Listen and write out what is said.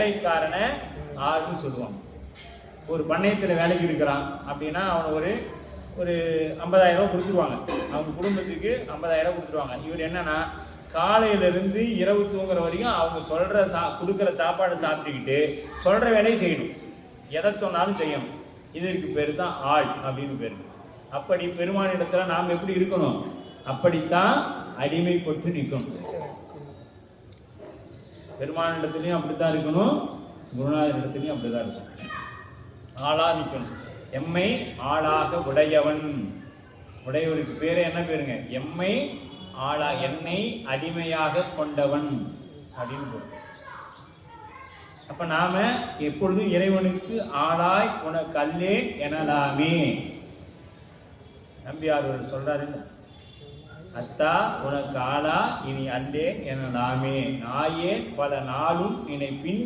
வேலைக்காரனை ஆள்னு சொல்லுவாங்க. ஒரு பண்ணையத்தில் வேலைக்கு இருக்கிறான் அப்படின்னா அவன் ஒரு 50,000 ரூபா கொடுத்துருவாங்க. அவங்க குடும்பத்துக்கு 50,000 ரூபா கொடுத்துருவாங்க. இவர் என்னன்னா காலையிலிருந்து இரவு தூங்குற வரைக்கும் அவங்க கொடுக்குற சாப்பாடு சாப்பிட்டுக்கிட்டு சொல்ற வேலையை செய்யணும், எதை சொன்னாலும் செய்யணும். இதற்கு பேர் தான் ஆள் அப்படின்னு பேர். அப்படி பெருமானிடத்துல நாம் எப்படி இருக்கணும்? அப்படித்தான் அடிமைப்பட்டு நிற்கணும். பெருமானிடத்துலையும் அப்படித்தான் இருக்கணும், குருநாதரிடத்துலையும் அப்படிதான் இருக்கணும். ஆளா நிற்கணும். எம்மை ஆளாக உடையவன். உடையவருக்கு பேரு என்ன பேருங்க? எம்மை ஆளா, என்னை அடிமையாக கொண்டவன் அப்படின்னு போறோம். அப்ப நாம எப்பொழுதும் இறைவனுக்கு ஆளாய் உனக்கு அல்லே எனலாமே. நம்பியார் சொல்றாரு, அத்தா உனக்கு ஆளா இனி அல்லே எனலாமே, நாயே பல நாளும் நினைப்பின்